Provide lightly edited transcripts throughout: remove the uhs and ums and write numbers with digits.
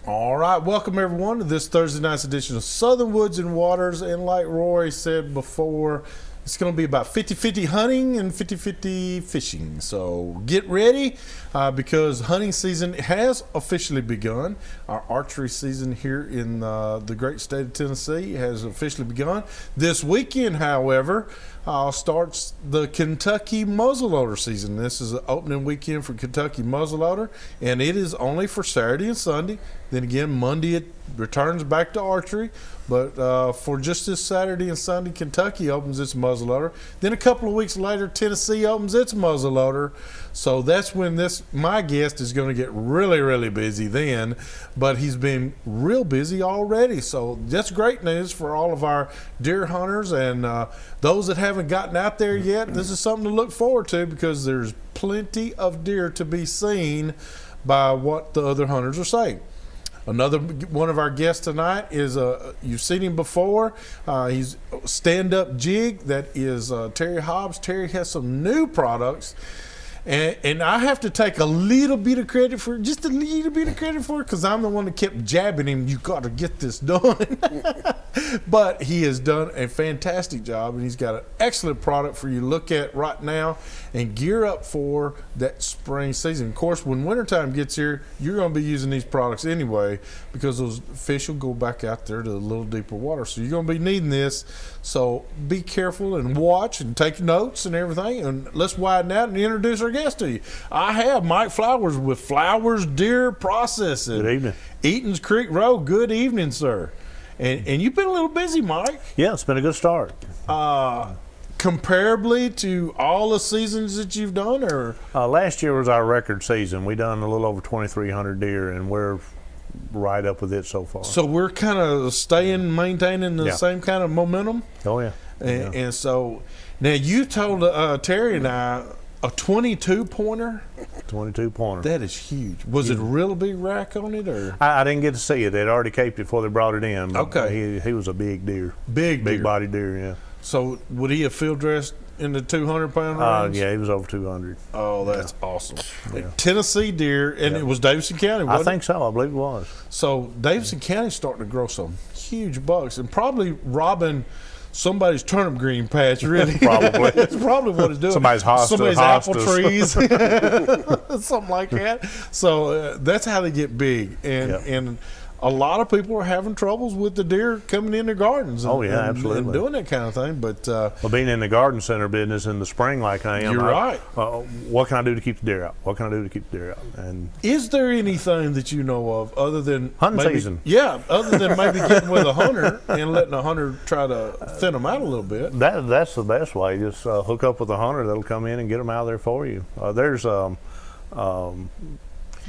All right, welcome everyone to this Thursday night's edition of Southern Woods and Waters. And like Roy said before, it's going to be about 50-50 hunting and 50-50 fishing. So get ready because hunting season has officially begun. Our archery season here in the great state of Tennessee has officially begun. This weekend, however, starts the Kentucky muzzleloader season. This is the opening weekend for Kentucky muzzleloader, and it is only for Saturday and Sunday. Then again, Monday it returns back to archery. But for just this Saturday and Sunday, Kentucky opens its muzzleloader. Then a couple of weeks later, Tennessee opens its muzzleloader. So that's when my guest is going to get really, really busy then. But he's been real busy already. So that's great news for all of our deer hunters and those that haven't gotten out there yet. This is something to look forward to because there's plenty of deer to be seen by what the other hunters are saying. Another one of our guests tonight is, you've seen him before. He's stand-up jig. That is Terry Hobbs. Terry has some new products. And I have to take a little bit of credit for it, just a little bit of credit for it, because I'm the one that kept jabbing him, you got to get this done. But he has done a fantastic job, and he's got an excellent product for you to look at right now and gear up for that spring season. Of course, when wintertime gets here, you're going to be using these products anyway because those fish will go back out there to a little deeper water. So you're going to be needing this. So be careful and watch and take notes and everything. And let's widen out and introduce our guest to you. I have Mike Flowers with Flowers Deer Processing. Good evening. Eaton's Creek Road. Good evening, sir. And you've been a little busy, Mike. Yeah, it's been a good start. Comparably to all the seasons that you've done, or last year was our record season. We done a little over 2,300 deer, and we're right up with it so far. So we're kind of maintaining the same kind of momentum. Oh yeah. And so now you told Terry and I a 22 pointer. 22 pointer. That is huge. Was it a real big rack on it, or? I didn't get to see it. They'd already caped it before they brought it in. But okay. He was a big deer. Big body deer. Yeah. So would he have field dressed in the 200-pound range? Yeah, he was over 200. Oh, that's awesome. Yeah. Tennessee deer, and it was Davidson County, wasn't it? I think so. I believe it was. So Davidson County's starting to grow some huge bucks, and probably robbing somebody's turnip green patch, really. Probably. That's probably what it's doing. Somebody's apple trees. Something like that. So that's how they get big. And a lot of people are having troubles with the deer coming in their gardens. Absolutely. And doing that kind of thing. But well, being in the garden center business in the spring like I am, you're right. What can I do to keep the deer out? What can I do to keep the deer out? And is there anything that you know of other than hunting season? Yeah, other than maybe getting with a hunter and letting a hunter try to thin them out a little bit. That's the best way. Just hook up with a hunter that'll come in and get them out of there for you. There's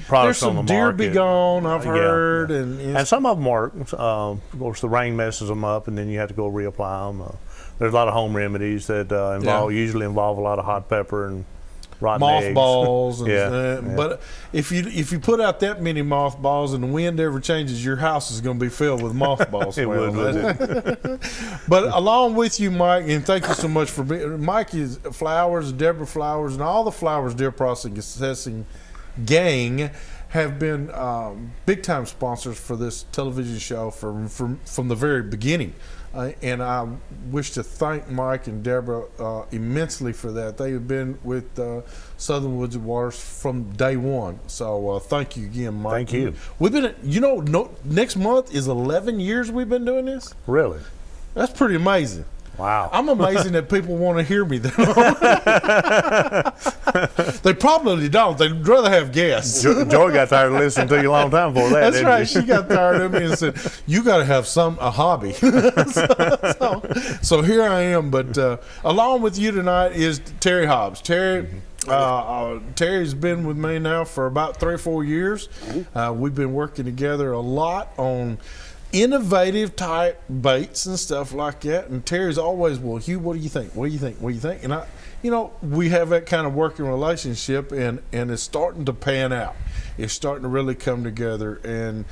there's some deer be gone, I've heard, and some of them work. Of course, the rain messes them up, and then you have to go reapply them. There's a lot of home remedies that usually involve a lot of hot pepper and rotten mothballs. eggs. But if you put out that many mothballs and the wind ever changes, your house is going to be filled with mothballs. It would. But along with you, Mike, and thank you so much for being. Mike is Flowers, Deborah Flowers, and all the Flowers Deer Processing gang have been big time sponsors for this television show from the very beginning, and I wish to thank Mike and Deborah immensely for that. They have been with Southern Woods and Waters from day one, so thank you again, Mike. Thank you. We've been next month is 11 years we've been doing this. Really? That's pretty amazing. Wow. I'm amazing that people want to hear me, though. They probably don't. They'd rather have guests. Joy got tired of listening to you a long time before that. That's right. She got tired of me and said, you got to have a hobby. so here I am. But along with you tonight is Terry Hobbs. Terry's been with me now for about 3 or 4 years. We've been working together a lot on innovative type baits and stuff like that. And Terry's always, well, Hugh, what do you think? What do you think? What do you think? we have that kind of working relationship, and it's starting to pan out. It's starting to really come together. And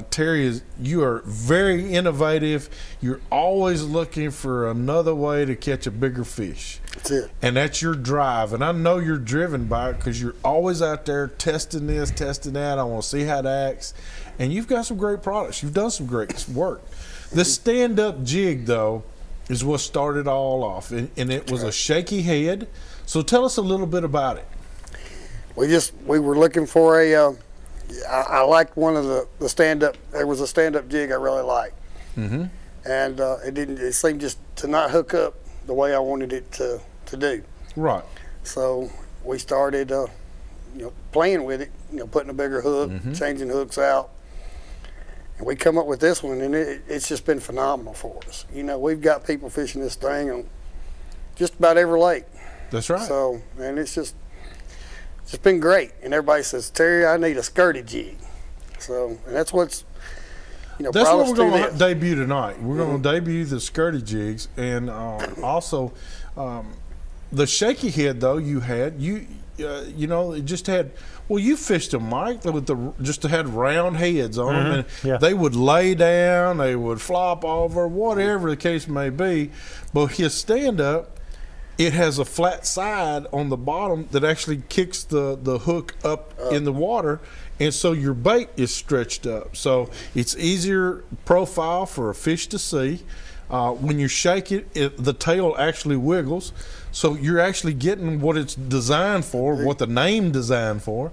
Terry, you are very innovative. You're always looking for another way to catch a bigger fish. That's it. And that's your drive. And I know you're driven by it because you're always out there testing this, testing that. I want to see how it acts. And you've got some great products. You've done some great work. The stand-up jig, though, is what started all off. And it was a shaky head. So tell us a little bit about it. We were looking for I liked one of the stand-up. There was a stand-up jig I really liked. Mm-hmm. And it seemed just to not hook up the way I wanted it to do. Right. So we started, playing with it, putting a bigger hook, changing hooks out. And we come up with this one, and it's just been phenomenal for us. We've got people fishing this thing on just about every lake. That's right. So, and it's been great. And everybody says, Terry, I need a skirty jig. So, and that's what's, that's what we're going to debut tonight. We're going to debut the skirty jigs, and also the shaky head. Though it just had. Well, you fished them, Mike, with just had round heads on them, and they would lay down, they would flop over, whatever the case may be. But his stand-up, it has a flat side on the bottom that actually kicks the hook up in the water, and so your bait is stretched up. So it's easier profile for a fish to see. When you shake it, the tail actually wiggles. So you're actually getting what it's designed for, what the name designed for.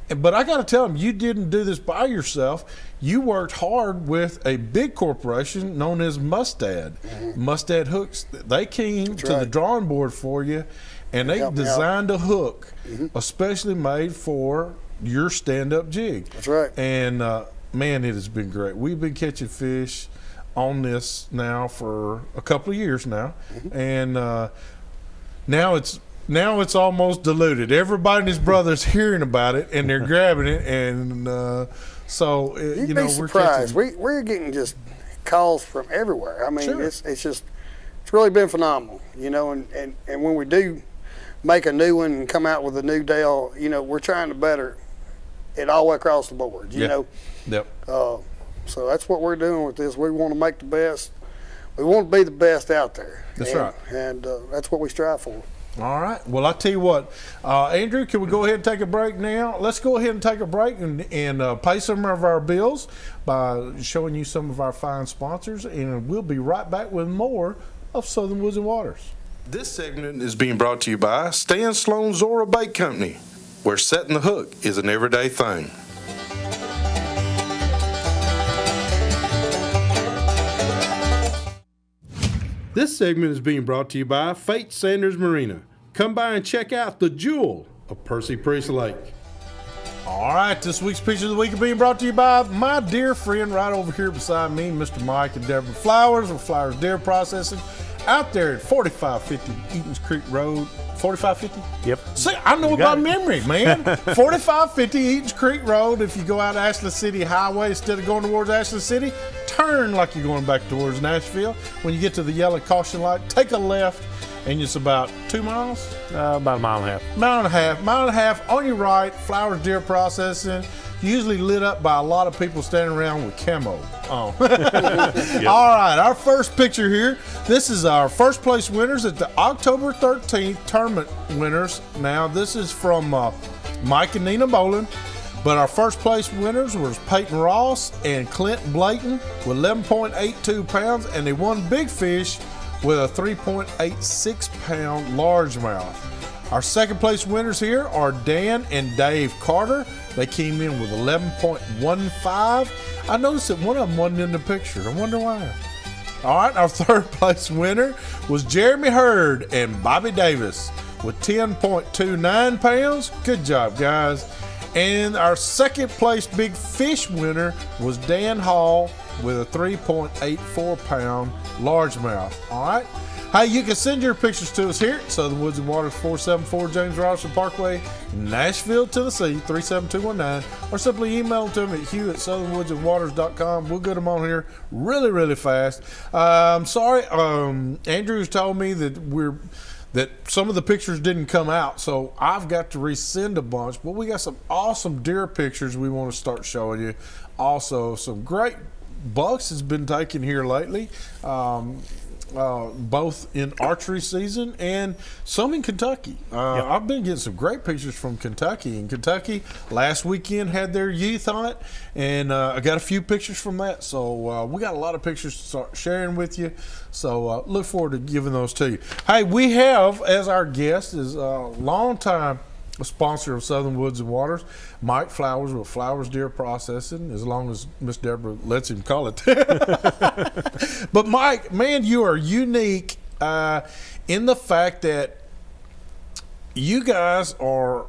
But I got to tell them, you didn't do this by yourself. You worked hard with a big corporation known as Mustad. Mustad Hooks. They came to the drawing board for you, and they designed a hook especially made for your stand-up jig. That's right. And, man, it has been great. We've been catching fish on this now for a couple of years now, and now it's almost diluted. Everybody and his brother's hearing about it, and they're grabbing it, and so you'd be surprised. We're getting just calls from everywhere. I mean, it's really been phenomenal, and when we do make a new one and come out with a new deal, we're trying to better it all the way across the board. You know. Yep. So that's what we're doing with this. We want to make the best. We want to be the best out there. That's right. And that's what we strive for. All right. Well, I'll tell you what, Andrew, can we go ahead and take a break now? Let's go ahead and take a break and pay some of our bills by showing you some of our fine sponsors, and we'll be right back with more of Southern Woods and Waters. This segment is being brought to you by Stan Sloan Zora Bait Company, where setting the hook is an everyday thing. This segment is being brought to you by Fate Sanders Marina. Come by and check out the jewel of Percy Priest Lake. All right, this week's Picture of the Week is being brought to you by my dear friend right over here beside me, Mr. Mike and Deborah Flowers of Flowers Deer Processing, out there at 4550 Eatons Creek Road. 4550? Yep. See, I know about memory, man. 4550 Eatons Creek Road. If you go out Ashland City Highway, instead of going towards Ashland City, turn like you're going back towards Nashville. When you get to the yellow caution light, take a left, and it's about 2 miles? About a mile and a half. Mile and a half on your right, Flowers Deer Processing. Usually lit up by a lot of people standing around with camo on. Yep. All right, our first picture here. This is our first place winners at the October 13th tournament winners. Now, this is from Mike and Nina Bolin. But our first place winners was Peyton Ross and Clint Blayton with 11.82 pounds, and they won big fish with a 3.86 pound largemouth. Our second place winners here are Dan and Dave Carter. They came in with 11.15. I noticed that one of them wasn't in the picture. I wonder why. All right, our third place winner was Jeremy Hurd and Bobby Davis with 10.29 pounds. Good job, guys. And our second place big fish winner was Dan Hall with a 3.84 pound largemouth. All right. Hey, you can send your pictures to us here at Southern Woods and Waters, 474 James Robinson Parkway, Nashville, Tennessee, 37219, or simply email them to me at hugh@southernwoodsandwaters.com. We'll get them on here really, really fast. Sorry, Andrew's told me that that some of the pictures didn't come out, so I've got to resend a bunch. But we got some awesome deer pictures we want to start showing you. Also, some great bucks has been taken here lately, both in archery season and some in Kentucky. I've been getting some great pictures from Kentucky. And Kentucky last weekend had their youth hunt, and I got a few pictures from that. So we got a lot of pictures to start sharing with you. So look forward to giving those to you. Hey, we have as our guest is a longtime sponsor of Southern Woods and Waters, Mike Flowers with Flowers Deer Processing, as long as Miss Deborah lets him call it. But Mike, man, you are unique in the fact that you guys are,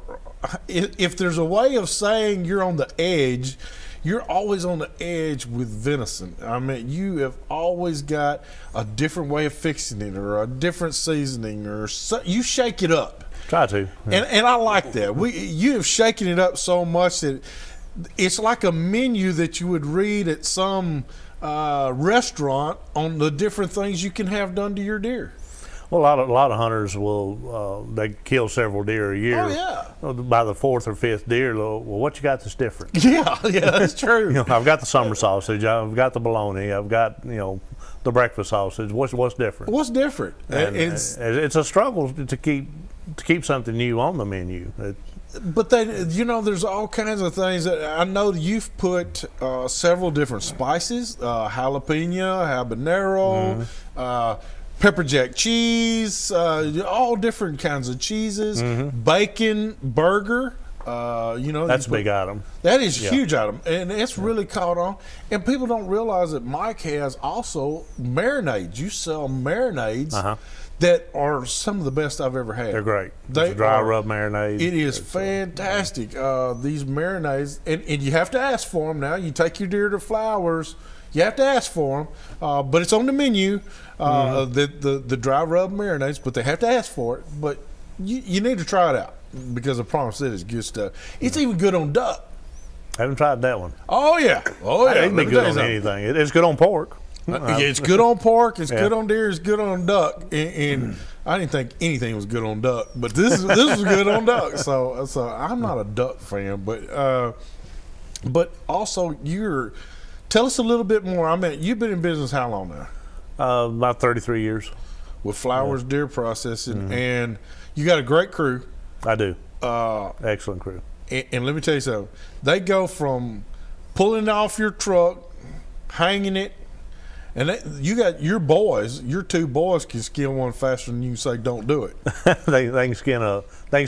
if there's a way of saying you're on the edge, you're always on the edge with venison. I mean, you have always got a different way of fixing it, or a different seasoning, or you shake it up. Try to. Yeah. And I like that. You have shaken it up so much that it's like a menu that you would read at some restaurant on the different things you can have done to your deer. Well, a lot of hunters will they kill several deer a year. Oh yeah. By the fourth or fifth deer, well, what you got that's different? Yeah, that's true. I've got the summer sausage, I've got the bologna, I've got the breakfast sausage. What's different? What's different? And it's a struggle to keep something new on the menu. But there's all kinds of things that I know that you've put several different spices, jalapeno, habanero, pepper jack cheese, all different kinds of cheeses, bacon, burger. That's a big item. That is a huge item, and it's really caught on. And people don't realize that Mike has also marinades. You sell marinades that are some of the best I've ever had. They're great. It's dry rub marinade. It is fantastic. These marinades, and you have to ask for them now. You take your deer to Flowers, you have to ask for them, but it's on the menu. The dry rub marinades, but they have to ask for it. But you need to try it out, because I promise it's good stuff. It's even good on duck. I haven't tried that one. Oh yeah. It'd be good on anything. It's good on pork. It's good on pork. It's good on deer. It's good on duck. And I didn't think anything was good on duck, but this was good on duck. So I'm not a duck fan, but also tell us a little bit more. I mean, you've been in business how long now? About 33 years. With Flowers Deer Processing, and you got a great crew. I do. Excellent crew. And let me tell you something. They go from pulling it off your truck, hanging it, and you got your boys. Your two boys can skin one faster than you can say don't do it. they can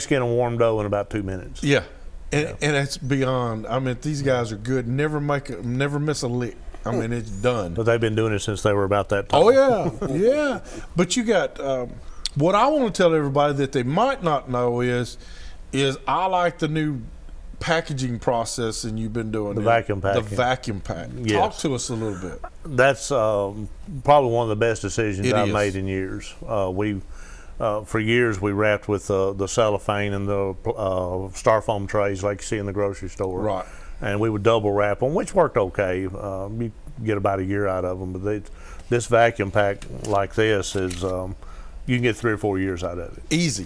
skin a warm doe in about 2 minutes. Yeah, and it's beyond. I mean, these guys are good. Never miss a lick. I mean, it's done. But they've been doing it since they were about that time. Oh yeah, yeah. But you got what I want to tell everybody that they might not know is I like the new packaging process, and you've been doing the vacuum packing. The vacuum pack. Yes. Talk to us a little bit. That's probably one of the best decisions I've made in years. For years we wrapped with the cellophane and the styrofoam trays like you see in the grocery store. Right. And we would double wrap them, which worked okay. You get about a year out of them. But this vacuum pack like this is you can get 3 or 4 years out of it. Easy.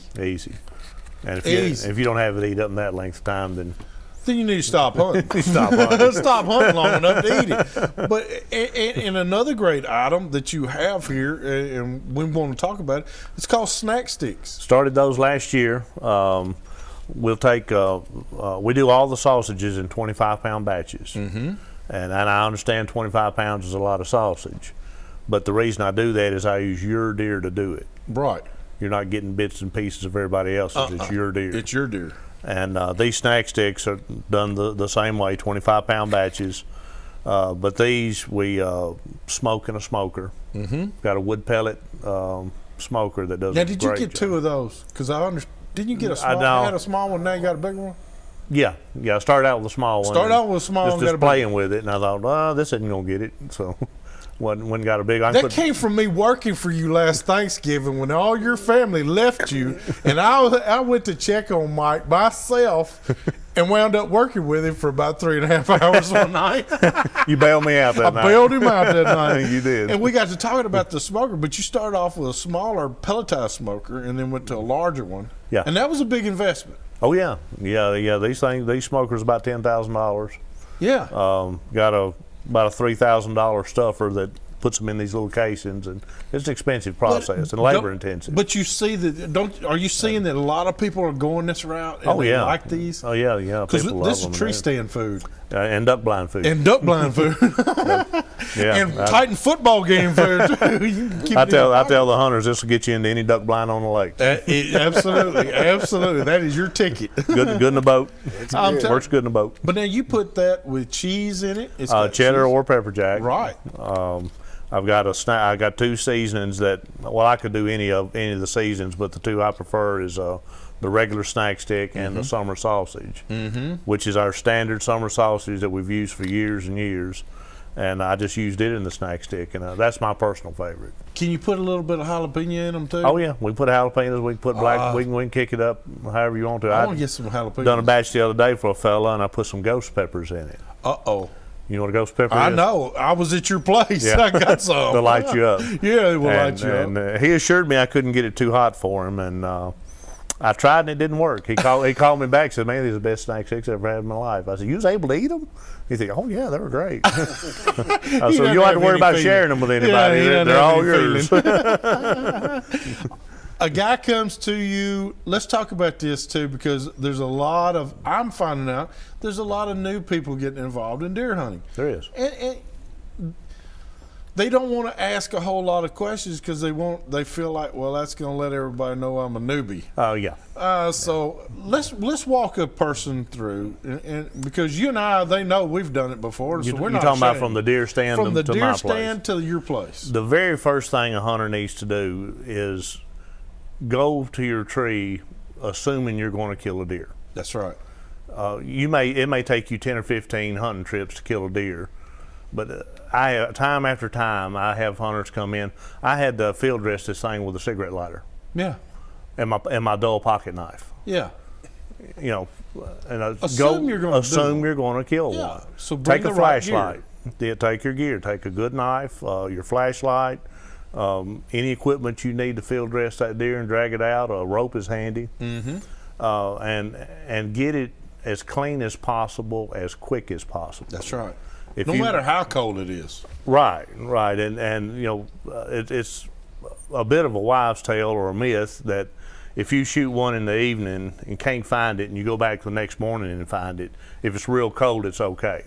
And if you don't have it eat up in that length of time, then you need to stop hunting. Stop hunting long enough to eat it. But and another great item that you have here, and we want to talk about it, it's called snack sticks. Started those last year. We'll take we do all the sausages in 25-pound batches, and I understand 25 pounds is a lot of sausage, but the reason I do that is I use your deer to do it. Right. You're not getting bits and pieces of everybody else's. It's your deer. It's your deer. And these snack sticks are done the same way, 25-pound batches. But these we smoke in a smoker. Got a wood pellet smoker that does. Now, did you get 2 of those? Because I understand. Didn't you get a small? I had a small one. Now you got a big one. Yeah. I started out with a small one. Started out with a small one. Just playing with it, and I thought, this isn't gonna get it. So. When got a big. That came from me working for you last Thanksgiving when all your family left you, and I went to check on Mike myself, and wound up working with him for about 3.5 hours one night. You bailed me out that night. I bailed him out that night. You did. And we got to talking about the smoker, but you started off with a smaller pelletized smoker and then went to a larger one. Yeah. And that was a big investment. Oh yeah. These smokers about $10,000. Yeah. Got about a $3,000 stuffer that puts them in these little casings, and it's an expensive process and labor intensive. But you see that? Are you seeing that a lot of people are going this route? And they like these. Oh yeah. Because this is tree stand food and duck blind food. And duck blind food. And Titan football game food too. I tell the hunters this will get you into any duck blind on the lake. Absolutely, absolutely. That is your ticket. Good in the boat. Works good in the boat. But now you put that with cheese in it. It's cheddar or pepper jack. Right. I've got I got 2 seasonings that, well, I could do any of the seasons, but the 2 I prefer is the regular snack stick and the summer sausage, which is our standard summer sausage that we've used for years and years. And I just used it in the snack stick, and that's my personal favorite. Can you put a little bit of jalapeno in them too? Oh yeah, we put jalapenos. We can put black. We can kick it up however you want to. I want to get some jalapenos. Done a batch the other day for a fella, and I put some ghost peppers in it. You know what a ghost pepper is? I know. I was at your place. Yeah. I got some. They'll light you up. Yeah, they will light you up. And he assured me I couldn't get it too hot for him, and I tried and it didn't work. He called me back and said, "Man, these are the best snack sticks I've ever had in my life." I said, "You was able to eat them?" He said, "Oh yeah, they were great." So you don't have to worry about sharing them with anybody. They're all yours. A guy comes to you. Let's talk about this too, because there's a lot of, I'm finding out there's a lot of new people getting involved in deer hunting. There is. And they don't want to ask a whole lot of questions because they feel like, well, that's going to let everybody know I'm a newbie. Oh yeah. So let's walk a person through, and because you and I, they know we've done it before. So we're not talking about from the deer stand from the to deer my stand place. to your place. The very first thing a hunter needs to do is go to your tree, assuming you're going to kill a deer. That's right. It may take you 10 or 15 hunting trips to kill a deer, but time after time I have hunters come in. I had to field dress this thing with a cigarette lighter. Yeah. And my dull pocket knife. Yeah. You know, and assume you're going to kill one. So take a flashlight. Take your gear. Take a good knife, your flashlight, any equipment you need to field dress that deer and drag it out. A rope is handy. And get it as clean as possible, as quick as possible. That's right. No matter how cold it is. Right, and you know, it's a bit of a wives' tale or a myth that if you shoot one in the evening and can't find it, and you go back the next morning and find it, if it's real cold, it's okay.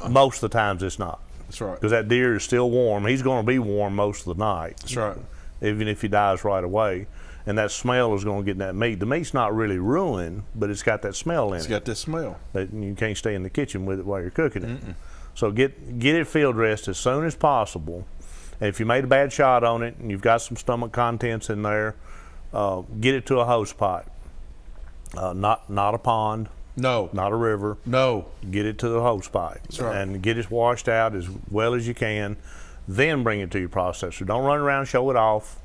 Most of the times, it's not. That's right. Because that deer is still warm. He's going to be warm most of the night. That's right. Even if he dies right away. And that smell is going to get in that meat. The meat's not really ruined, but it's got that smell in it. It's got that smell. That you can't stay in the kitchen with it while you're cooking it. So get it field dressed as soon as possible. And if you made a bad shot on it and you've got some stomach contents in there, get it to a hose pipe. Not a pond. No. Not a river. No. Get it to the hose pipe. That's right. And get it washed out as well as you can. Then bring it to your processor. Don't run around and show it off.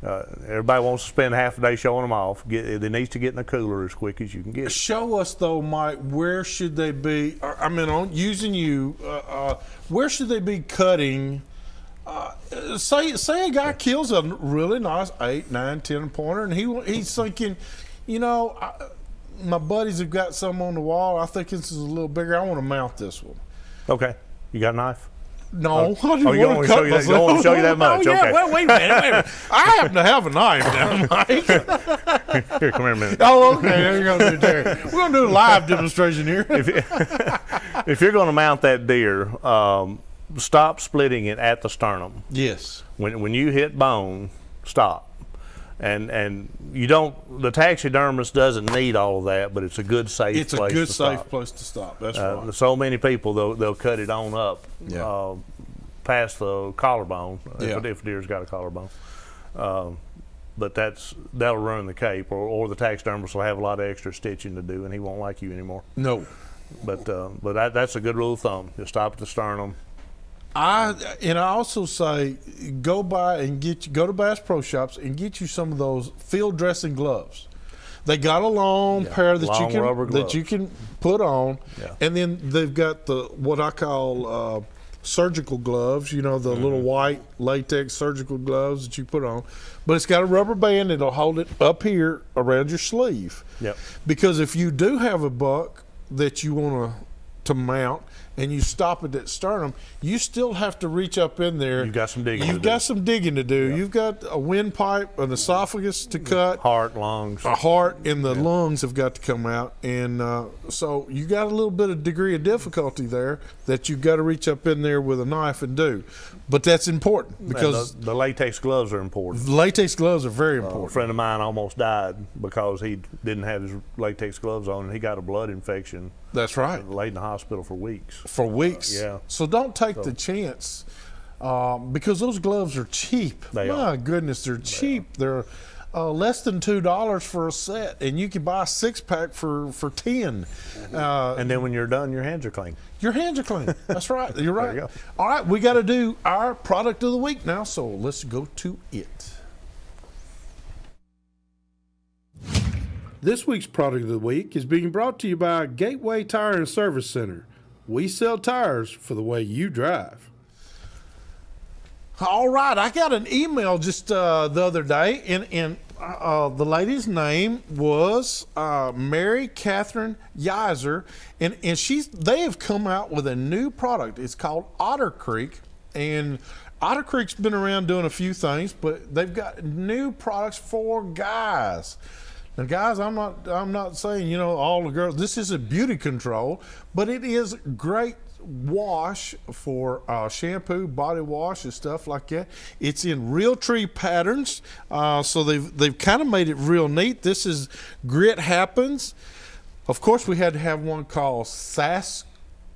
Everybody wants to spend half a day showing them off. It needs to get in the cooler as quick as you can get it. Show us though, Mike, where should they be? I mean, using you, where should they be cutting? Say a guy kills a really nice 8, 9, 10 pointer, and he's thinking, you know, my buddies have got some on the wall. I think this is a little bigger. I want to mount this one. Okay, you got a knife? No, I didn't you want to cut myself. You don't want to show you that much? Oh, yeah. Okay. Well, wait a minute. I happen to have a knife now, Mike. Here, come here a minute. Oh, okay. We're going to do a live demonstration here. If you're going to mount that deer, stop splitting it at the sternum. Yes. When you hit bone, stop. And you don't. The taxidermist doesn't need all of that, but it's a good safe place to stop. It's a good safe place to stop. That's right. So many people they'll cut it on up past the collarbone if a deer's got a collarbone. But that'll ruin the cape, or the taxidermist will have a lot of extra stitching to do, and he won't like you anymore. No. But that's a good rule of thumb. Just stop at the sternum. I also say go to Bass Pro Shops and get you some of those field dressing gloves. They got a long pair that long rubber gloves. you can put on, Yeah. and then they've got the what I call surgical gloves. You know, the little white latex surgical gloves that you put on, but it's got a rubber band that'll hold it up here around your sleeve. Yep. Because if you do have a buck that you want to mount and you stop at that sternum, you still have to reach up in there. You've got some digging You've to got do. some digging to do. Yep. You've got a windpipe, an esophagus to cut. Heart, lungs. A heart and the lungs have got to come out. And so you got a little bit of degree of difficulty there that you've got to reach up in there with a knife and do. But that's important because the latex gloves are important. latex gloves are very A important. friend of mine almost died because he didn't have his latex gloves on, and he got a blood infection. That's right. Laid in the hospital for weeks. For weeks. Yeah. So don't take the chance because those gloves are cheap. They My are. goodness, they're cheap. They're less than $2 for a set, and you can buy a 6-pack for 10. And then when you're done, your hands are clean. Your hands are clean. That's right. You're right. There you go. All right, we got to do our product of the week now, so let's go to it. This week's product of the week is being brought to you by Gateway Tire and Service Center. We sell tires for the way you drive. All right, I got an email just the other day, and the lady's name was Mary Catherine Yiser, and they have come out with a new product. It's called Otter Creek, and Otter Creek's been around doing a few things, but they've got new products for guys. Now, guys, I'm not saying all the girls. This is a beauty control, but it is great wash for shampoo, body wash, and stuff like that. It's in real tree patterns, so they've kind of made it real neat. This is Grit Happens. Of course, we had to have one called Sasquatch.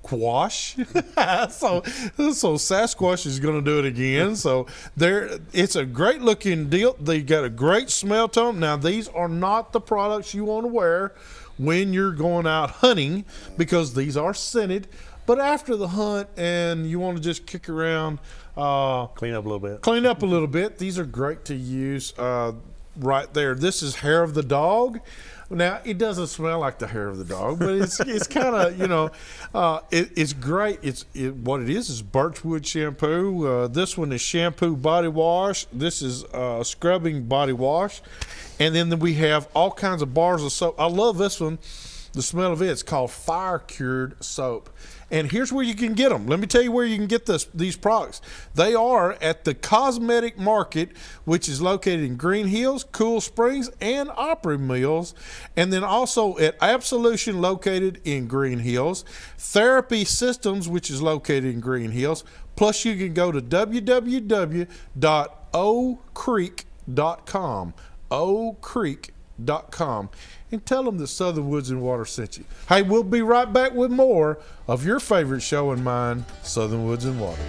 so Sasquatch is going to do it again. So it's a great looking deal. They got a great smell to them. Now, these are not the products you want to wear when you're going out hunting because these are scented. But after the hunt and you want to just kick around, Clean up a little bit. these are great to use right there. This is hair of the dog. Now, it doesn't smell like the hair of the dog, but it's kind of, it's great. What it is birchwood shampoo. This one is shampoo body wash. This is scrubbing body wash. And then we have all kinds of bars of soap. I love this one. The smell of it's called Fire Cured Soap. And here's where you can get them. Let me tell you where you can get these products. They are at the Cosmetic Market, which is located in Green Hills, Cool Springs, and Opry Mills. And then also at Absolution, located in Green Hills. Therapy Systems, which is located in Green Hills. Plus, you can go to www.ocreek.com. ocreek.com. And tell them that Southern Woods and Water sent you. Hey, we'll be right back with more of your favorite show and mine, Southern Woods and Water.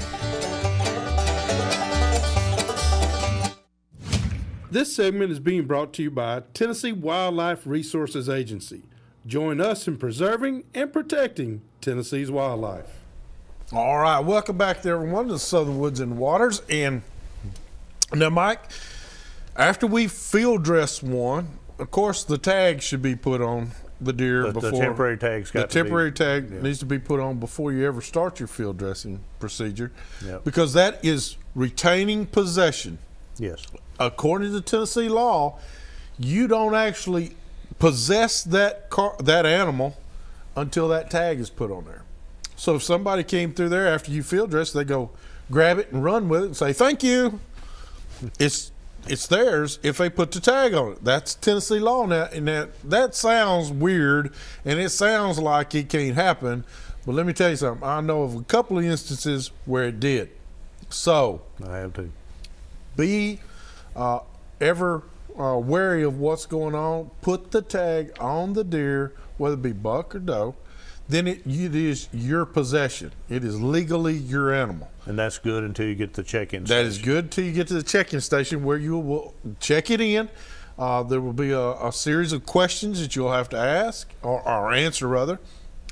This segment is being brought to you by Tennessee Wildlife Resources Agency. Join us in preserving and protecting Tennessee's wildlife. All right, welcome back to everyone to Southern Woods and Waters. And now, Mike, after we field dress one, of course, the tag should be put on the deer before. The temporary tag's got to be. The temporary tag needs to be put on before you ever start your field dressing procedure, Yep. because that is retaining possession. Yes. According to Tennessee law, you don't actually possess that animal until that tag is put on there. So if somebody came through there after you field dress, they go grab it and run with it and say, "Thank you." It's theirs if they put the tag on it. That's Tennessee law now. And that sounds weird, and it sounds like it can't happen. But let me tell you something. I know of a couple of instances where it did. So I have too. be ever wary of what's going on. Put the tag on the deer, whether it be buck or doe. Then it is your possession. It is legally your animal. And that's good until you get to the check-in That station. is good till you get to the check-in station where you will check it in. There will be a series of questions that you'll have to ask or answer rather.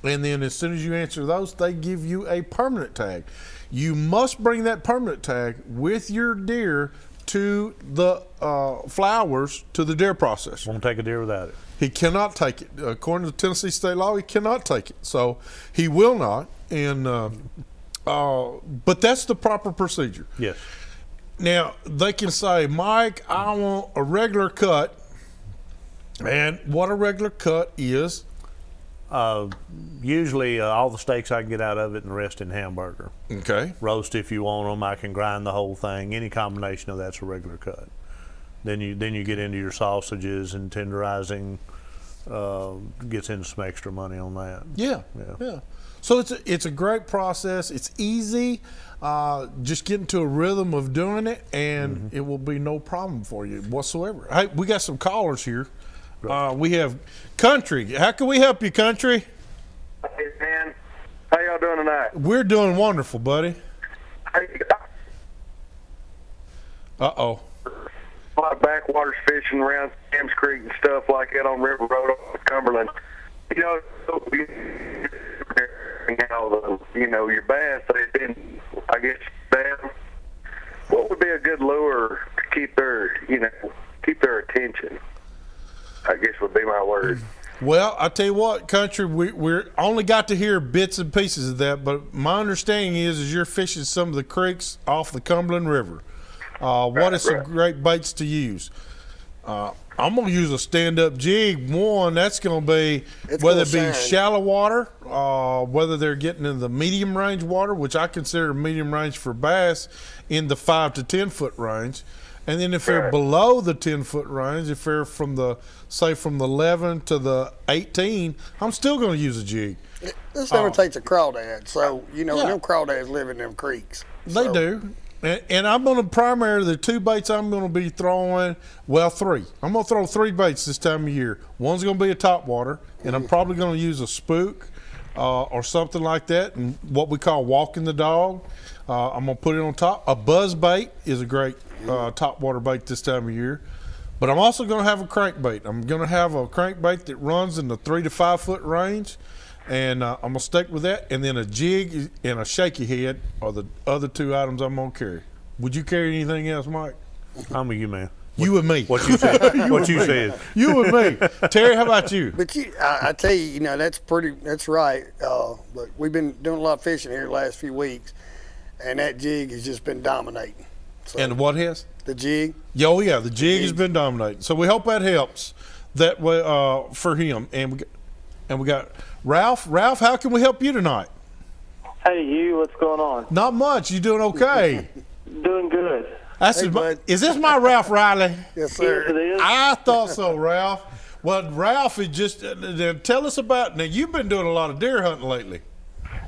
And then as soon as you answer those, they give you a permanent tag. You must bring that permanent tag with your deer to the flowers to the deer processor. Won't take a deer without it. He cannot take it. According to Tennessee state law, he cannot take it. So he will not. And but that's the proper procedure. Yes. Now, they can say, Mike, I want a regular cut. And what a regular cut is? Usually all the steaks I can get out of it and the rest in hamburger. Okay. Roast if you want them. I can grind the whole thing. Any combination of that's a regular cut. Then you get into your sausages and tenderizing. Gets into some extra money on that. Yeah. So it's a great process. It's easy. Just get into a rhythm of doing it, and it will be no problem for you whatsoever. Hey, we got some callers here. We have Country. How can we help you, Country? Hey, man. How y'all doing tonight? We're doing wonderful, buddy. Hey, Uh-oh. a lot of backwaters fishing around Sam's Creek and stuff like that on River Road up Cumberland. Your bass, they've been, I guess, down. What would be a good lure to keep their attention? I guess would be my word. Well, I tell you what, Country, we're only got to hear bits and pieces of that, but my understanding is you're fishing some of the creeks off the Cumberland River. What are some great baits to use? I'm going to use a stand-up jig. One, that's going to be, whether it be shallow water, whether they're getting in the medium range water, which I consider medium range for bass, in the 5 to 10 foot range. And then if they're below the 10 foot range, if they're from the 11 to the 18, I'm still going to use a jig. This never takes a crawdad, so them crawdads live in them creeks. They do. And I'm going to primarily, the two baits I'm going to be throwing, three. I'm going to throw 3 baits this time of year. One's going to be a topwater, and I'm probably going to use a spook or something like that, and what we call walking the dog. I'm going to put it on top. A buzz bait is a great topwater bait this time of year. But I'm also going to have a crankbait. I'm going to have a crankbait that runs in the 3 to 5 foot range. And I'm going to stick with that. And then a jig and a shaky head are the other 2 items I'm going to carry. Would you carry anything else, Mike? I'm with you, man. You and me. What you said. What you said. You and me. Terry, how about you? But I tell you, that's right. But we've been doing a lot of fishing here the last few weeks, and that jig has just been dominating. So, and what has? The jig. Oh, yeah, the jig has been dominating. So we hope that helps that way for him. And we got Ralph. Ralph, how can we help you tonight? Hey, Hugh, what's going on? Not much. You doing okay? Doing good. Is this my Ralph Riley? Yes, sir. Yes, it is. I thought so, Ralph. Well, Ralph is just tell us about. Now, you've been doing a lot of deer hunting lately.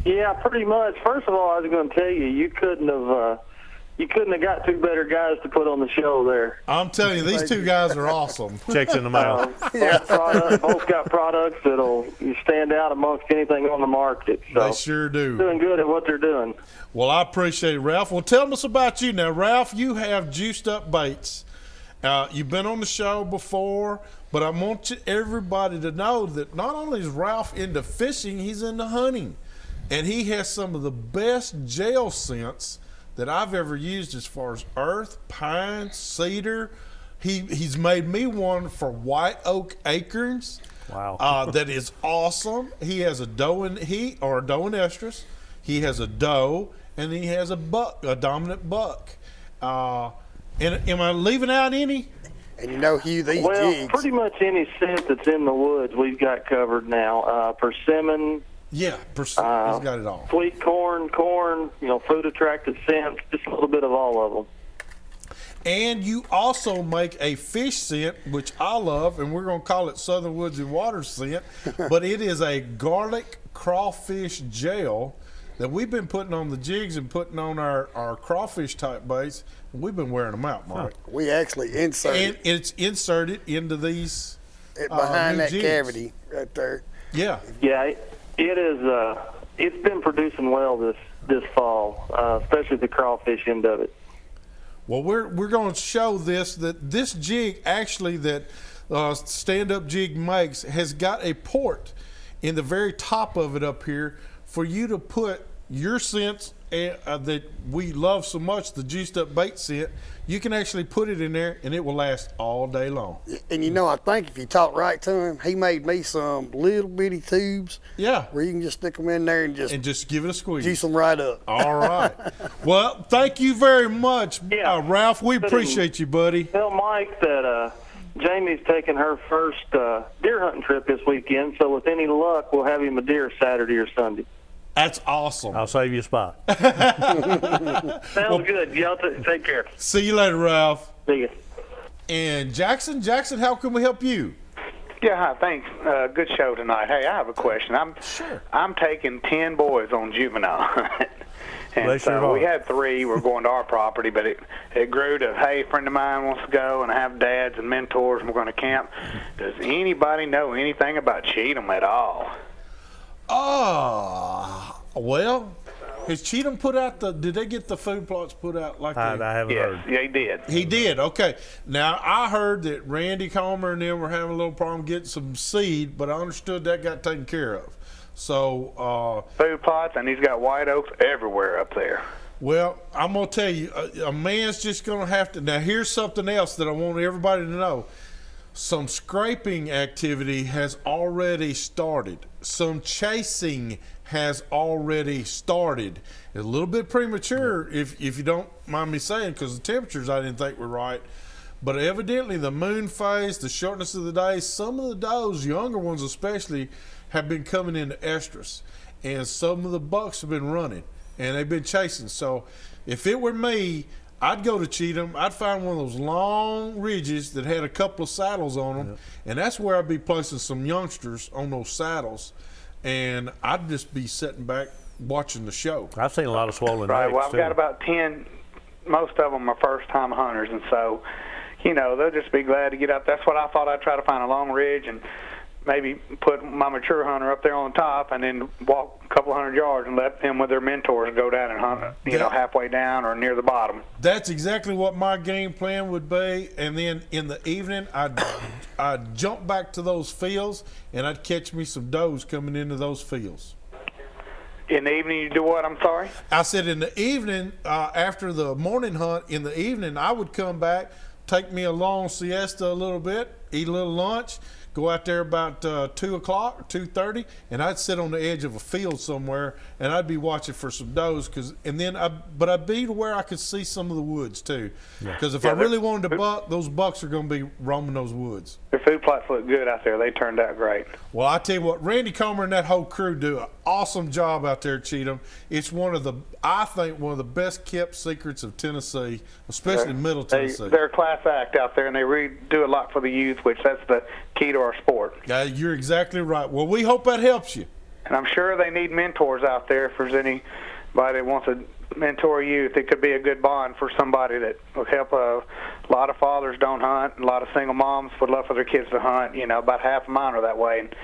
Yeah, pretty much. First of all, I was going to tell you, you couldn't have got 2 better guys to put on the show there. I'm telling you, these 2 guys are awesome. Checks in the mail. Both got products that'll stand out amongst anything on the market. So They sure do. doing good at what they're doing. Well, I appreciate it, Ralph. Well, tell us about you now. Ralph, you have Juiced Up Baits. You've been on the show before, but I want everybody to know that not only is Ralph into fishing, he's into hunting. And he has some of the best gel scents that I've ever used as far as earth, pine, cedar. He's made me one for white oak acorns. Wow. That is awesome. He has a doe and estrus. He has a doe, and he has a buck, a dominant buck. And am I leaving out any? And Hugh, these jigs. Pretty much any scent that's in the woods we've got covered now. Persimmon. Yeah, he's got it all. Sweet corn, food attracted scents, just a little bit of all of them. And you also make a fish scent, which I love, and we're going to call it Southern Woods and Waters scent, but it is a garlic crawfish gel that we've been putting on the jigs and putting on our crawfish type baits. We've been wearing them out, Mark. We actually insert and it's inserted into these behind that jigs. Cavity right there. Yeah. Yeah, it is. It's been producing well this fall, especially the crawfish end of it. Well, we're going to show this jig actually that stand-up jig makes has got a port in the very top of it up here for you to put your scents that we love so much, the juiced up bait scent, you can actually put it in there and it will last all day long. And I think if you talk right to him, he made me some little bitty tubes. Yeah. Where you can just stick them in there and just give it a squeeze. Juice them right up. All right. Well, thank you very much, Yeah. Ralph. We appreciate you, buddy. Tell Mike that Jamie's taking her first deer hunting trip this weekend, so with any luck, we'll have him a deer Saturday or Sunday. That's awesome. I'll save you a spot. Sounds good. Y'all take care. See you later, Ralph. See ya. And Jackson, how can we help you? Yeah, hi, thanks. Good show tonight. Hey, I have a question. I'm taking 10 boys on juvenile hunt. And Bless your so we heart. had 3. We're going to our property, but it grew to, hey, a friend of mine wants to go, and I have dads and mentors, and we're going to camp. Does anybody know anything about Cheatham at all? Well, has Cheatham put out did they get the food plots put out like I haven't heard. Yeah, he did. He did, okay. Now, I heard that Randy Comer and them were having a little problem getting some seed, but I understood that got taken care of. So, Food plots, and he's got white oaks everywhere up there. well, I'm going to tell you, a man's just going to have to. Now, here's something else that I want everybody to know. Some scraping activity has already started. Some chasing has already started. It's a little bit premature, if you don't mind me saying, because the temperatures I didn't think were right. But evidently the moon phase, the shortness of the day, some of the does, younger ones especially, have been coming into estrus. And some of the bucks have been running, and they've been chasing. So if it were me, I'd go to Cheatham. I'd find one of those long ridges that had a couple of saddles on them, and that's where I'd be placing some youngsters on those saddles, and I'd just be sitting back watching the show. I've seen a lot of swollen Right. necks, Well, I've too. got about 10. Most of them are first-time hunters, and so, they'll just be glad to get up. That's what I thought. I'd try to find a long ridge and maybe put my mature hunter up there on top and then walk a couple hundred yards and let them with their mentors go down and hunt, halfway down or near the bottom. That's exactly what my game plan would be. And then in the evening, I'd jump back to those fields, and I'd catch me some does coming into those fields. In the evening, you do what? I'm sorry? I said in the evening, after the morning hunt, in the evening, I would come back, take me a long siesta a little bit, eat a little lunch, go out there about 2 o'clock or 2:30, and I'd sit on the edge of a field somewhere, and I'd be watching for some does. But I'd be to where I could see some of the woods too. Because if I really wanted to buck, those bucks are going to be roaming those woods. Their food plots look good out there. They turned out great. Well, I tell you what, Randy Comer and that whole crew do an awesome job out there at Cheatham. It's I think one of the best kept secrets of Tennessee, especially Middle Tennessee. They're a class act out there, and they really do a lot for the youth, which that's the key to our sport. Yeah, you're exactly right. Well, we hope that helps you. And I'm sure they need mentors out there. If there's anybody that wants to mentor youth, it could be a good bond for somebody that would help. A lot of fathers don't hunt, and a lot of single moms would love for their kids to hunt. About half of mine are that way. And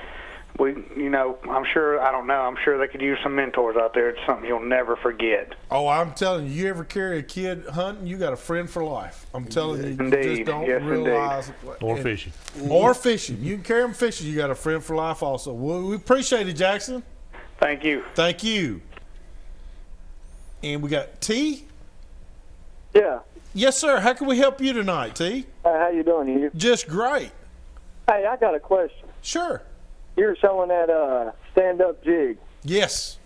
I'm sure they could use some mentors out there. It's something you'll never forget. Oh, I'm telling you, you ever carry a kid hunting, you got a friend for life. I'm telling you, Indeed. you just don't Yes, realize. Or fishing. Or fishing. You can carry them fishing, you got a friend for life also. Well, we appreciate it, Jackson. Thank you. Thank you. And we got T. Yeah. Yes, sir. How can we help you tonight, T? How you doing, Hugh? Just great. Hey, I got a question. Sure. You're selling that stand-up jig. Yes.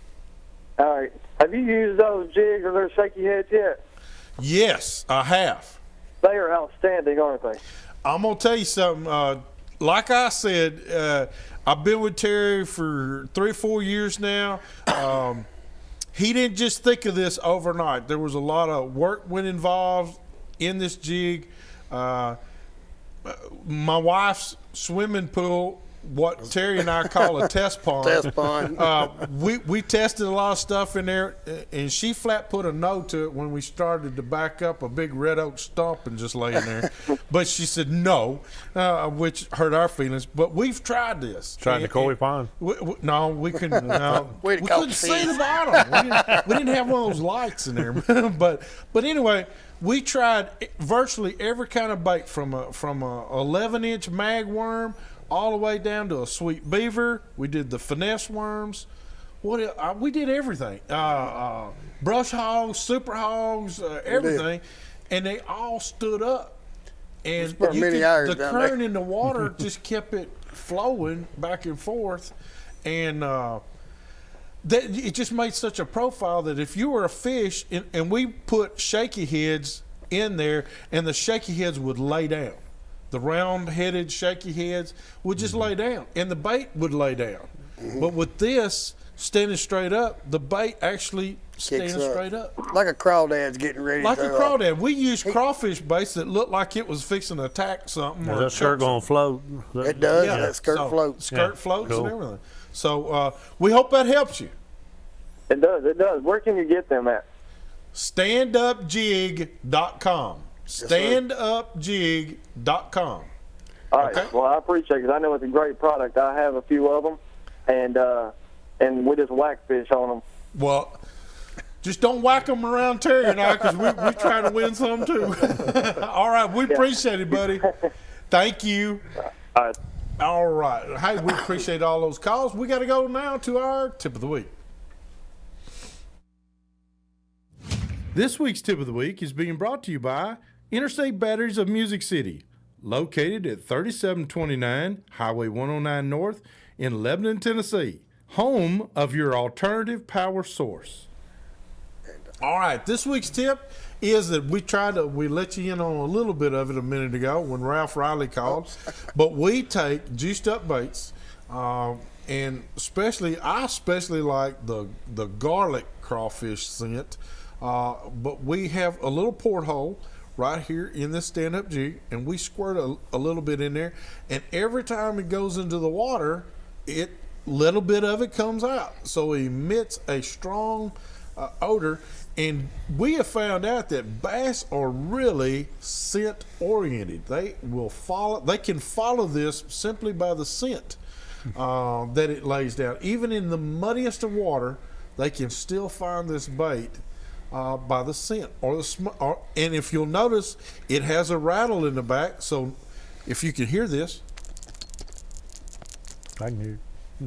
All right. Have you used those jigs or their shaky heads yet? Yes, I have. They are outstanding, aren't they? I'm going to tell you something. Like I said, I've been with Terry for 3 or 4 years now. He didn't just think of this overnight. There was a lot of work went involved in this jig. My wife's swimming pool, what Terry and I call a test pond. Test pond. We tested a lot of stuff in there, and she flat put a no to it when we started to back up a big red oak stump and just laying there. But she said no, which hurt our feelings. But we've tried this. Tried the Koi Pond? No, we couldn't. No, We'd we call couldn't it see fish. the bottom. We didn't have one of those lights in there. but anyway, we tried virtually every kind of bait from a 11-inch mag worm all the way down to a sweet beaver. We did the finesse worms. we did everything. Brush hogs, super hogs, everything, and they all stood up. And spent many hours the down current there. in the water just kept it flowing back and forth, and it just made such a profile that if you were a fish, and we put shaky heads in there, and the shaky heads would lay down. The round-headed shaky heads would just lay down, and the bait would lay down. But with this standing straight up, the bait actually stands straight up. Like a crawdad's getting ready Like to a crawdad. We used crawfish baits that looked like it was fixing to attack something. Is or that skirt going to float? It does. Yeah. That skirt floats. Skirt floats cool. and everything. So we hope that helps you. It does. It does. Where can you get them at? StandUpJig.com. StandUpJig.com. All right. Okay. Well, I appreciate it because I know it's a great product. I have a few of them, and we just whack fish on them. Well, just don't whack them around Terry and I, because we try to win some too. All right. We appreciate it, buddy. Thank you. All right. All right. Hey, we appreciate all those calls. We got to go now to our tip of the week. This week's tip of the week is being brought to you by Interstate Batteries of Music City, located at 3729 Highway 109 North in Lebanon, Tennessee, home of your alternative power source. All right, this week's tip is that we let you in on a little bit of it a minute ago when Ralph Riley called, but we take juiced up baits, and I especially like the garlic crawfish scent. But we have a little porthole right here in this stand-up jig, and we squirt a little bit in there, and every time it goes into the water, little bit of it comes out, so it emits a strong odor. And we have found out that bass are really scent oriented. They can follow this simply by the scent that it lays down. Even in the muddiest of water, they can still find this bait by the scent or the and if you'll notice, it has a rattle in the back. So if you can hear this, I can hear.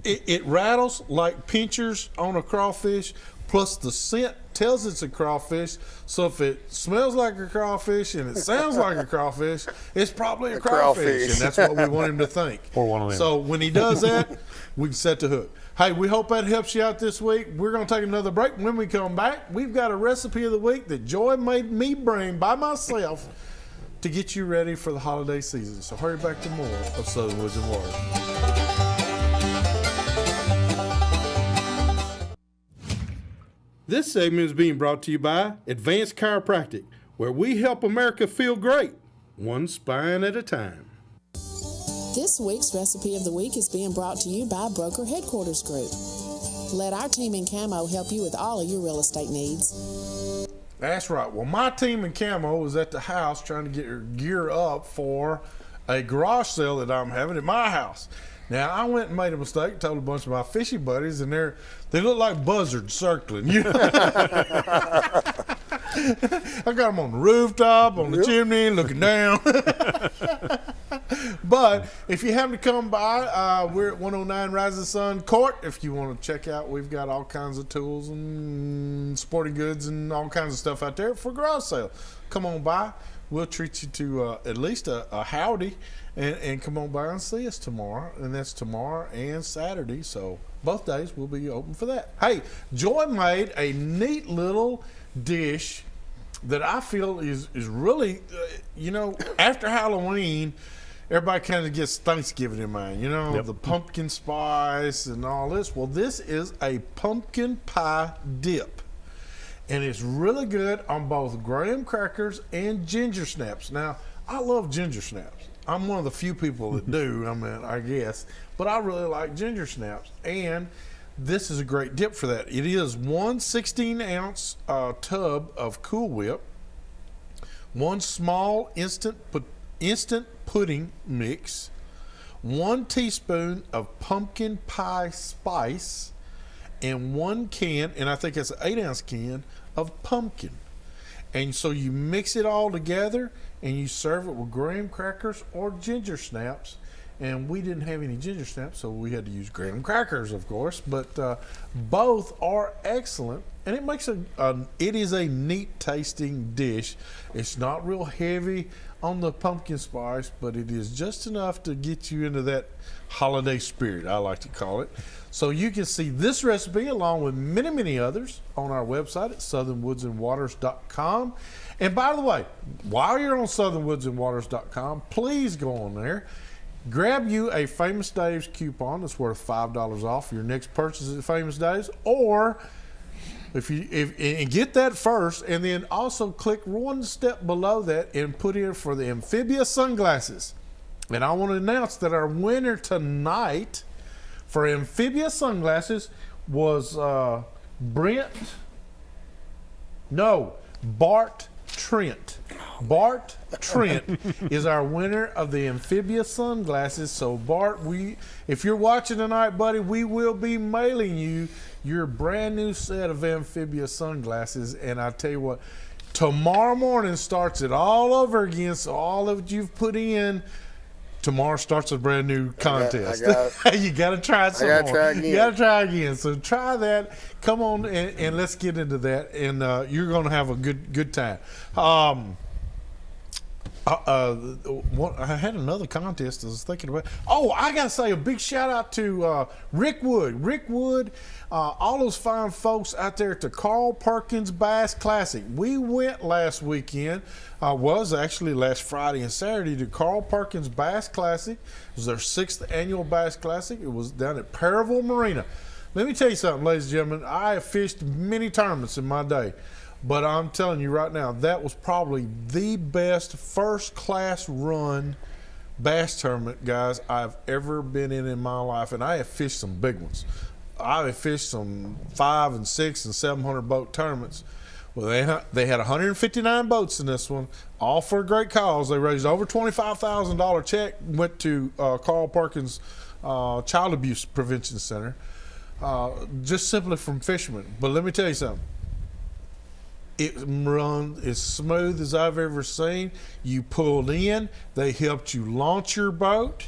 it rattles like pinchers on a crawfish. Plus the scent tells it's a crawfish. So if it smells like a crawfish and it sounds like a crawfish, it's probably a crawfish, and that's what we want him to think. Or one of them. So when he does that, we can set the hook. Hey, we hope that helps you out this week. We're going to take another break. When we come back, we've got a recipe of the week that Joy made me bring by myself to get you ready for the holiday season. So hurry back to more of Southern Woods and Water. This segment is being brought to you by Advanced Chiropractic, where we help America feel great, one spine at a time. This week's recipe of the week is being brought to you by Broker Headquarters Group. Let our team in Camo help you with all of your real estate needs. That's right. Well, my team in Camo was at the house trying to get her gear up for a garage sale that I'm having at my house. Now, I went and made a mistake, told a bunch of my fishing buddies, and they look like buzzards circling. You know? I got them on the rooftop, on the chimney, looking down. But if you happen to come by, we're at 109 Rising Sun Court. If you want to check out, we've got all kinds of tools and sporting goods and all kinds of stuff out there for garage sale. Come on by. We'll treat you to at least a howdy, and come on by and see us tomorrow. And that's tomorrow and Saturday. So both days we'll be open for that. Hey, Joy made a neat little dish that I feel is really, after Halloween, everybody kind of gets Thanksgiving in mind, the pumpkin spice and all this. Well, this is a pumpkin pie dip. And it's really good on both graham crackers and ginger snaps. Now, I love ginger snaps. I'm one of the few people that do, I guess. But I really like ginger snaps. And this is a great dip for that. It is 1 16-ounce tub of Cool Whip, 1 small instant pudding mix, 1 teaspoon of pumpkin pie spice, and 1 can, and I think it's an 8-ounce can, of pumpkin. And so you mix it all together and you serve it with graham crackers or ginger snaps, and we didn't have any ginger snaps, so we had to use graham crackers, of course. But both are excellent, and it makes it is a neat tasting dish. It's not real heavy on the pumpkin spice, but it is just enough to get you into that holiday spirit, I like to call it. So you can see this recipe along with many, many others on our website at southernwoodsandwaters.com. And by the way, while you're on southernwoodsandwaters.com, please go on there, grab you a Famous Dave's coupon that's worth $5 off your next purchase at Famous Dave's, or and get that first, and then also click one step below that and put in for the Amphibia sunglasses. And I want to announce that our winner tonight for Amphibia sunglasses was Bart Trent. Bart Trent is our winner of the Amphibia sunglasses. So Bart, if you're watching tonight, buddy, we will be mailing you your brand new set of Amphibia sunglasses. And I tell you what, tomorrow morning starts it all over again. So all of it you've put in, tomorrow starts a brand new contest. You got to try some more. You got to try again. So try that. Come on and let's get into that. And you're going to have a good time. I had another contest I was thinking about. Oh, I got to say a big shout out to Rick Wood. Rick Wood, all those fine folks out there at the Carl Perkins Bass Classic. We went last weekend, was actually last Friday and Saturday, to Carl Perkins Bass Classic. It was their 6th annual Bass Classic. It was down at Perryville Marina. Let me tell you something, ladies and gentlemen. I have fished many tournaments in my day. But I'm telling you right now, that was probably the best first-class run bass tournament, guys, I've ever been in my life. And I have fished some big ones. I have fished some 500 and 600 and 700 boat tournaments. Well, they had 159 boats in this one, all for a great cause. They raised over $25,000 check, went to Carl Perkins Child Abuse Prevention Center, just simply from fishermen. But let me tell you something. It run as smooth as I've ever seen. You pulled in, they helped you launch your boat.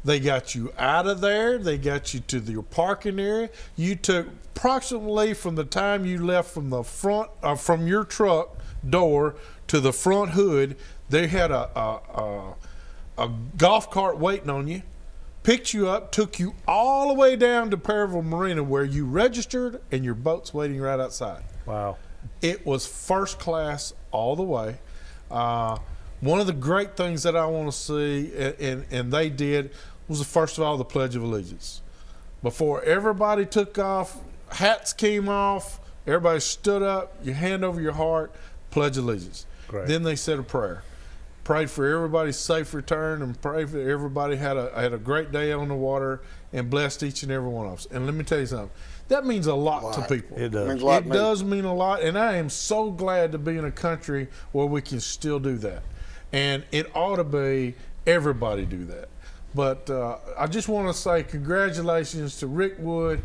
They got you out of there. They got you to your parking area. You took approximately from the time you left from the front, from your truck door to the front hood, they had a golf cart waiting on you, picked you up, took you all the way down to Perryville Marina where you registered and your boat's waiting right outside. Wow. It was first class all the way. One of the great things that I want to see, and they did, was first of all the Pledge of Allegiance. Before everybody took off, hats came off, everybody stood up, your hand over your heart, Pledge Allegiance. Great. Then they said a prayer. Prayed for everybody's safe return and prayed for everybody had a great day on the water and blessed each and every one of us. And let me tell you something. That means a lot to people. It does. It does mean a lot, and I am so glad to be in a country where we can still do that. And it ought to be everybody do that. But I just want to say congratulations to Rick Wood,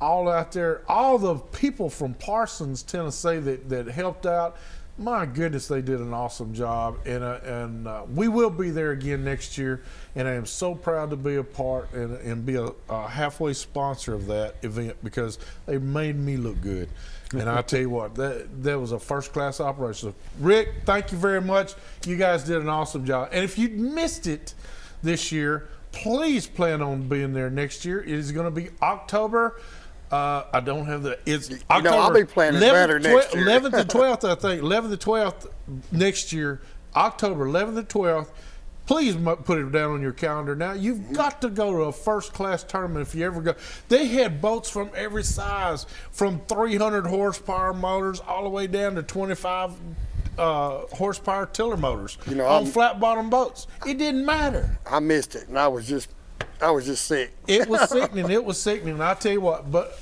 all out there, all the people from Parsons, Tennessee that helped out. My goodness, they did an awesome job, and we will be there again next year. And I am so proud to be a part and be a halfway sponsor of that event because they made me look good. And I tell you what, that was a first-class operation. So, Rick, thank you very much. You guys did an awesome job. And if you missed it this year, please plan on being there next year. It is going to be October. I don't have it's October. I'll be planning better next year. 11th and 12th, I think. 11th and 12th next year, October 11th and 12th. Please put it down on your calendar now. You've got to go to a first-class tournament if you ever go. They had boats from every size, from 300 horsepower motors all the way down to 25 horsepower tiller motors on flat-bottom boats. It didn't matter. I missed it, and I was just sick. It was sickening. It was sickening. I tell you what, but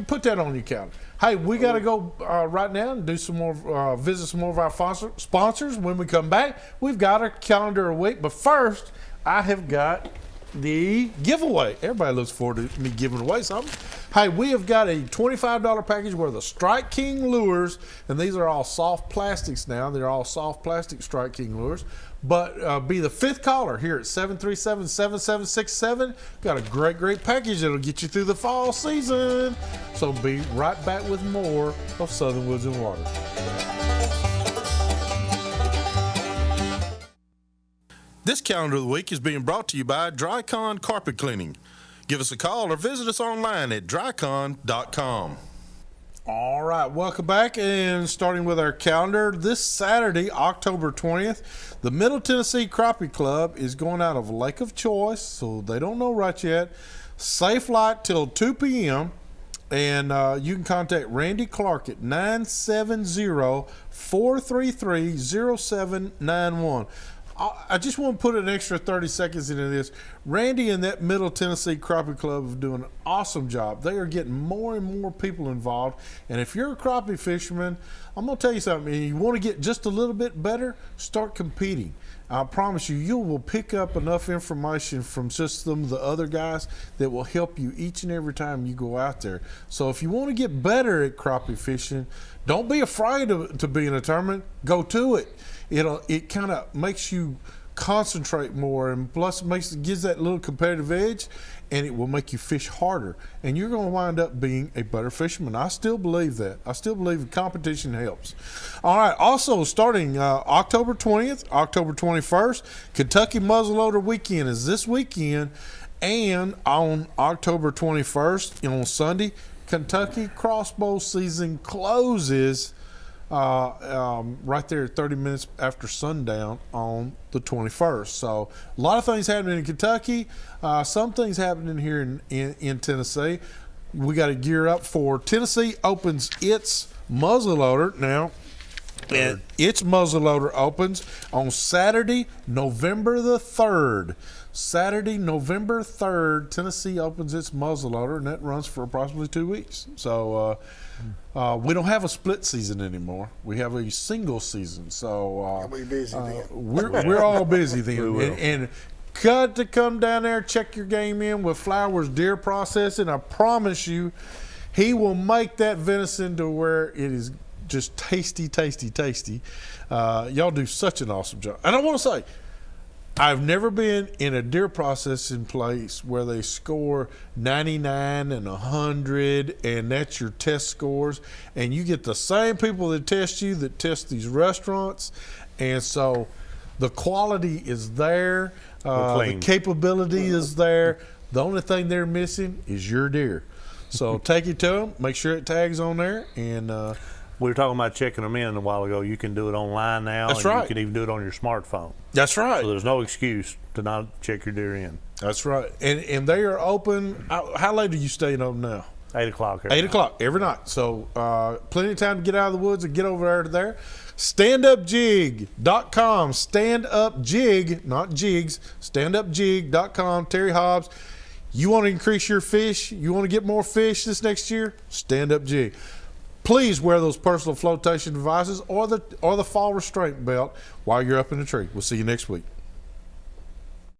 put that on your calendar. Hey, we got to go right now and do some more, visit some more of our sponsors. When we come back, we've got a calendar a week. But first, I have got the giveaway. Everybody looks forward to me giving away something. Hey, we have got a $25 package worth of Strike King lures, and these are all soft plastics now. They're all soft plastic Strike King lures. But be the fifth caller here at 737-7767. Got a great package that'll get you through the fall season. So be right back with more of Southern Woods and Waters. This calendar of the week is being brought to you by Drycon Carpet Cleaning. Give us a call or visit us online at drycon.com. All right, welcome back, and starting with our calendar, this Saturday, October 20th, the Middle Tennessee Crappie Club is going out of Lake of Choice, so they don't know right yet. Safe light till 2 p.m., and you can contact Randy Clark at 970-433-0791. I just want to put an extra 30 seconds into this. Randy and that Middle Tennessee Crappie Club are doing an awesome job. They are getting more and more people involved. And if you're a crappie fisherman, I'm going to tell you something. If you want to get just a little bit better, start competing. I promise you, you will pick up enough information from just some of the other guys that will help you each and every time you go out there. So if you want to get better at crappie fishing, don't be afraid to be in a tournament. Go to it. It kind of makes you concentrate more, and plus gives that little competitive edge, and it will make you fish harder, and you're going to wind up being a better fisherman. I still believe that. I still believe the competition helps. All right, also starting October 20th, October 21st, Kentucky Muzzleloader Weekend is this weekend, and on October 21st, on Sunday, Kentucky crossbow season closes right there 30 minutes after sundown on the 21st. So a lot of things happening in Kentucky, some things happening here in Tennessee. We got to gear up for Tennessee opens its muzzleloader now. And its muzzleloader opens on Saturday, November the 3rd. Saturday, November 3rd, Tennessee opens its muzzleloader, and that runs for approximately 2 weeks. So we don't have a split season anymore. We have a single season. So we'll be busy then. We're all busy then. And got to come down there, check your game in with Flowers Deer Processing. I promise you, he will make that venison to where it is just tasty. Y'all do such an awesome job. And I want to say, I've never been in a deer processing place where they score 99 and 100, and that's your test scores. And you get the same people that test you that test these restaurants. And so the quality is there. The capability is there. The only thing they're missing is your deer. So take it to them. Make sure it tags on there. And we were talking about checking them in a while ago. You can do it online now. That's right. You can even do it on your smartphone. That's right. So there's no excuse to not check your deer in. That's right. And they are open. How late are you staying open now? 8 o'clock. 8 o'clock every night. So plenty of time to get out of the woods and get over there. StandUpJig.com. StandUpJig, not jigs. StandUpJig.com. Terry Hobbs. You want to increase your fish? You want to get more fish this next year? Stand Up Jig. Please wear those personal flotation devices or the fall restraint belt while you're up in the tree. We'll see you next week.